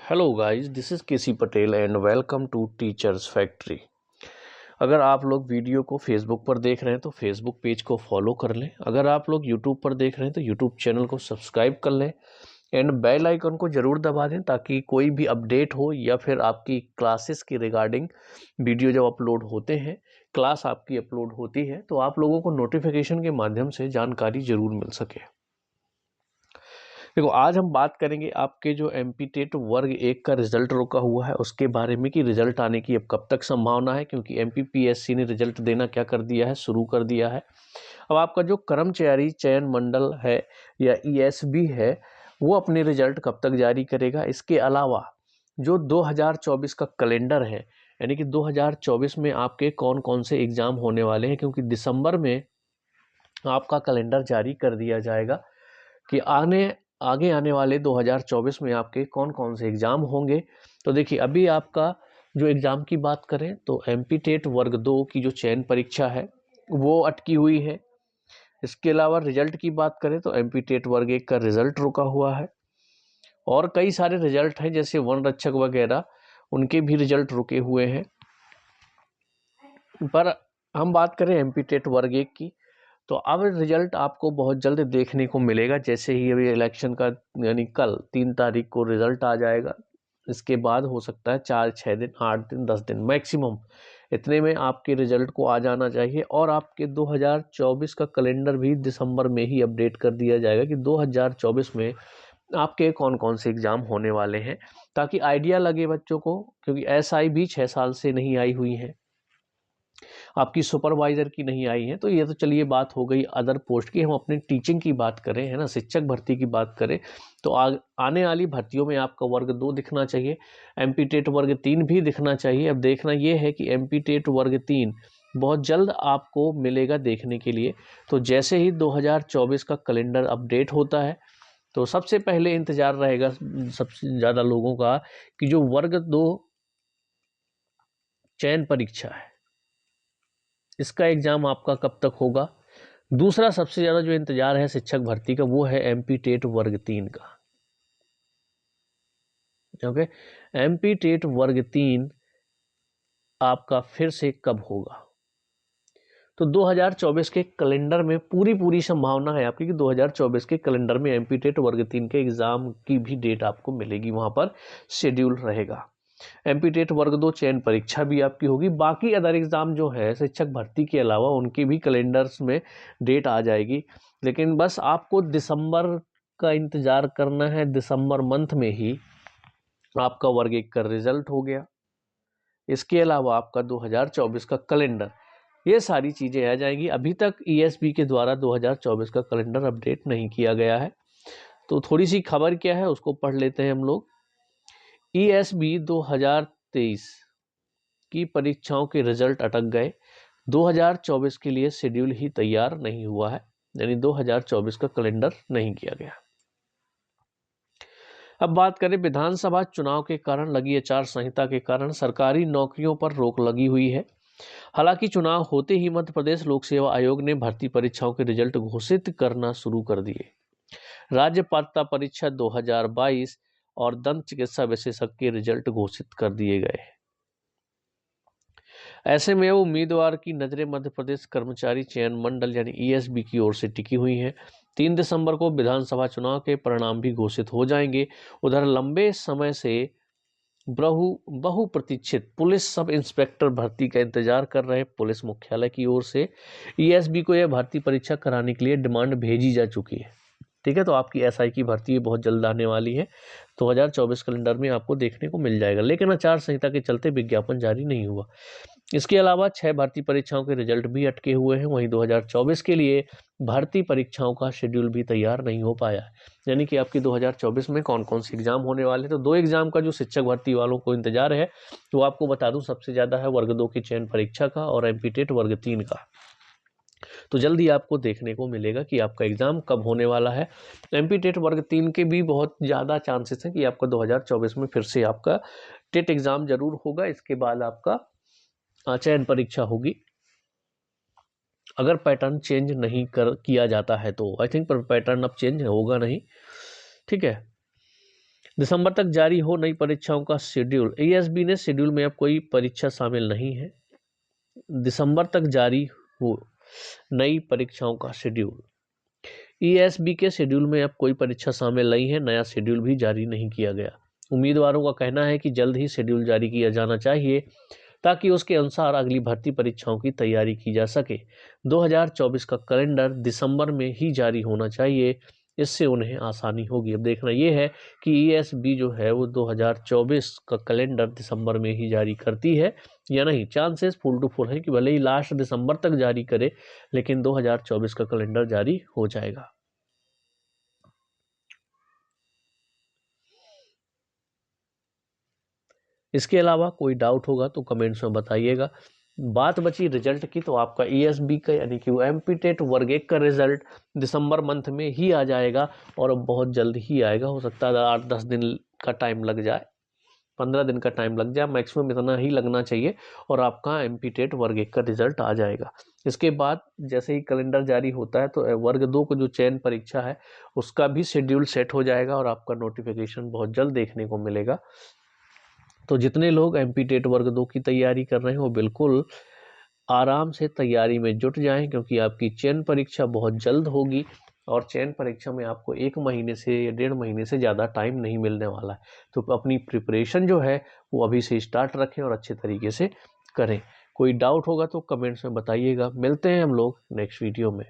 Hello guys, this is KC Patel and welcome to teachers factory. अगर आप लोग video को फेसबुक पर देख रहे हैं तो फेसबुक पेज को फॉलो कर लें। अगर आप लोग यूट्यूब पर देख रहे हैं तो यूट्यूब चैनल को सब्सक्राइब कर लें एंड बेल आइकन को ज़रूर दबा दें ताकि कोई भी अपडेट हो या फिर आपकी क्लासेस की रिगार्डिंग वीडियो जब अपलोड होते हैं, क्लास आपकी अपलोड होती है तो आप लोगों को नोटिफिकेशन के माध्यम से जानकारी ज़रूर मिल सके। देखो, आज हम बात करेंगे आपके जो एमपी टेट वर्ग 1 का रिजल्ट रुका हुआ है उसके बारे में कि रिजल्ट आने की अब कब तक संभावना है, क्योंकि एमपीपीएससी ने रिजल्ट देना क्या कर दिया है, शुरू कर दिया है। अब आपका जो कर्मचारी चयन मंडल है या ईएसबी है वो अपने रिजल्ट कब तक जारी करेगा। इसके अलावा जो 2024 का कैलेंडर है, यानी कि 2024 में आपके कौन कौन से एग्जाम होने वाले हैं, क्योंकि दिसंबर में आपका कैलेंडर जारी कर दिया जाएगा कि आगे आने वाले 2024 में आपके कौन कौन से एग्ज़ाम होंगे। तो देखिए, अभी आपका जो एग्ज़ाम की बात करें तो एमपी टेट वर्ग 2 की जो चयन परीक्षा है वो अटकी हुई है। इसके अलावा रिजल्ट की बात करें तो एमपी टेट वर्ग 1 का रिजल्ट रुका हुआ है और कई सारे रिजल्ट हैं जैसे वन रक्षक वगैरह, उनके भी रिजल्ट रुके हुए हैं। पर हम बात करें एमपी टेट वर्ग 1 की तो अब रिजल्ट आपको बहुत जल्द देखने को मिलेगा। जैसे ही अभी इलेक्शन का यानी कल 3 तारीख को रिजल्ट आ जाएगा, इसके बाद हो सकता है 4-6 दिन, 8 दिन, 10 दिन मैक्सिमम, इतने में आपके रिजल्ट को आ जाना चाहिए। और आपके 2024 का कैलेंडर भी दिसंबर में ही अपडेट कर दिया जाएगा कि 2024 में आपके कौन कौन से एग्ज़ाम होने वाले हैं, ताकि आइडिया लगे बच्चों को, क्योंकि एसआई भी 6 साल से नहीं आई हुई है, आपकी सुपरवाइजर की नहीं आई है। तो ये तो चलिए बात हो गई अदर पोस्ट की। हम अपने टीचिंग की बात करें, है ना, शिक्षक भर्ती की बात करें तो आने वाली भर्तियों में आपका वर्ग 2 दिखना चाहिए, एमपी टेट वर्ग 3 भी दिखना चाहिए। अब देखना ये है कि एमपी टेट वर्ग 3 बहुत जल्द आपको मिलेगा देखने के लिए। तो जैसे ही 2024 का कैलेंडर अपडेट होता है तो सबसे पहले इंतज़ार रहेगा सबसे ज़्यादा लोगों का कि जो वर्ग 2 चयन परीक्षा है इसका एग्ज़ाम आपका कब तक होगा। दूसरा सबसे ज़्यादा जो इंतज़ार है शिक्षक भर्ती का वो है एमपी टेट वर्ग 3 का। ओके, एमपी टेट वर्ग 3 आपका फिर से कब होगा। तो 2024 के कैलेंडर में पूरी संभावना है आपकी कि 2024 के कैलेंडर में एमपी टेट वर्ग 3 के एग्ज़ाम की भी डेट आपको मिलेगी, वहाँ पर शेड्यूल रहेगा। एमपी टेट वर्ग 2 चयन परीक्षा भी आपकी होगी। बाकी अदर एग्ज़ाम जो है शिक्षक भर्ती के अलावा उनकी भी कैलेंडर्स में डेट आ जाएगी, लेकिन बस आपको दिसंबर का इंतज़ार करना है। दिसंबर मंथ में ही आपका वर्ग 1 का रिजल्ट हो गया, इसके अलावा आपका 2024 का कैलेंडर, ये सारी चीज़ें आ जाएंगी। अभी तक ईएसबी के द्वारा 2024 का कैलेंडर अपडेट नहीं किया गया है, तो थोड़ी सी खबर क्या है उसको पढ़ लेते हैं हम लोग। ईएसबी 2023 की परीक्षाओं के रिजल्ट अटक गए, 2024 के लिए शेड्यूल ही तैयार नहीं हुआ है, यानी 2024 का कैलेंडर नहीं किया गया। अब बात करें विधानसभा चुनाव के कारण लगी आचार संहिता के कारण सरकारी नौकरियों पर रोक लगी हुई है। हालांकि चुनाव होते ही मध्य प्रदेश लोक सेवा आयोग ने भर्ती परीक्षाओं के रिजल्ट घोषित करना शुरू कर दिए। राज्य पात्रता परीक्षा 2022 और दंत चिकित्सा विशेषज्ञ के रिजल्ट घोषित कर दिए गए। ऐसे में उम्मीदवार की नजरें मध्य प्रदेश कर्मचारी चयन मंडल यानी ईएसबी की ओर से टिकी हुई हैं। 3 दिसंबर को विधानसभा चुनाव के परिणाम भी घोषित हो जाएंगे। उधर लंबे समय से बहुप्रतीक्षित पुलिस सब इंस्पेक्टर भर्ती का इंतजार कर रहे पुलिस मुख्यालय की ओर से ईएसबी को यह भर्ती परीक्षा कराने के लिए डिमांड भेजी जा चुकी है। ठीक है, तो आपकी एसआई की भर्ती बहुत जल्द आने वाली है, 2024 कैलेंडर में आपको देखने को मिल जाएगा, लेकिन आचार संहिता के चलते विज्ञापन जारी नहीं हुआ। इसके अलावा 6 भर्ती परीक्षाओं के रिजल्ट भी अटके हुए हैं। वहीं 2024 के लिए भर्ती परीक्षाओं का शेड्यूल भी तैयार नहीं हो पाया है, यानी कि आपकी 2024 में कौन कौन से एग्जाम होने वाले हैं। तो 2 एग्जाम का जो शिक्षक भर्ती वालों को इंतजार है तो आपको बता दूं सबसे ज़्यादा है वर्ग 2 की चयन परीक्षा का और एमपी टेट वर्ग 3 का। तो जल्दी आपको देखने को मिलेगा कि आपका एग्ज़ाम कब होने वाला है। एमपी टेट वर्ग 3 के भी बहुत ज़्यादा चांसेस हैं कि आपका 2024 में फिर से आपका टेट एग्ज़ाम जरूर होगा। इसके बाद आपका चयन परीक्षा होगी, अगर पैटर्न चेंज नहीं किया जाता है तो। आई थिंक पर पैटर्न अब चेंज होगा नहीं। ठीक है, दिसंबर तक जारी हो नई परीक्षाओं का शेड्यूल। ईएसबी ने शेड्यूल में अब कोई परीक्षा शामिल नहीं है। दिसंबर तक जारी हो नई परीक्षाओं का शेड्यूल। ईएसबी के शेड्यूल में अब कोई परीक्षा शामिल नहीं है, नया शेड्यूल भी जारी नहीं किया गया। उम्मीदवारों का कहना है कि जल्द ही शेड्यूल जारी किया जाना चाहिए ताकि उसके अनुसार अगली भर्ती परीक्षाओं की तैयारी की जा सके। 2024 का कैलेंडर दिसंबर में ही जारी होना चाहिए, इससे उन्हें आसानी होगी। अब देखना यह है कि ईएसबी जो है वो 2024 का कैलेंडर दिसंबर में ही जारी करती है या नहीं। चांसेस फुल टू फुल है कि भले ही लास्ट दिसंबर तक जारी करे, लेकिन 2024 का कैलेंडर जारी हो जाएगा। इसके अलावा कोई डाउट होगा तो कमेंट्स में बताइएगा। बात बची रिजल्ट की, तो आपका ईएसबी का यानी कि एमपीटेट वर्ग 1 का रिजल्ट दिसंबर मंथ में ही आ जाएगा और अब बहुत जल्द ही आएगा। हो सकता है 8-10 दिन का टाइम लग जाए, 15 दिन का टाइम लग जाए, मैक्सिमम इतना ही लगना चाहिए और आपका एमपीटेट वर्ग 1 का रिजल्ट आ जाएगा। इसके बाद जैसे ही कैलेंडर जारी होता है तो वर्ग 2 को जो चयन परीक्षा है उसका भी शेड्यूल सेट हो जाएगा और आपका नोटिफिकेशन बहुत जल्द देखने को मिलेगा। तो जितने लोग एमपीटेट वर्ग 2 की तैयारी कर रहे हैं वो बिल्कुल आराम से तैयारी में जुट जाएं, क्योंकि आपकी चयन परीक्षा बहुत जल्द होगी और चयन परीक्षा में आपको 1 महीने से या 1.5 महीने से ज़्यादा टाइम नहीं मिलने वाला है। तो अपनी प्रिपरेशन जो है वो अभी से स्टार्ट रखें और अच्छे तरीके से करें। कोई डाउट होगा तो कमेंट्स में बताइएगा। मिलते हैं हम लोग नेक्स्ट वीडियो में।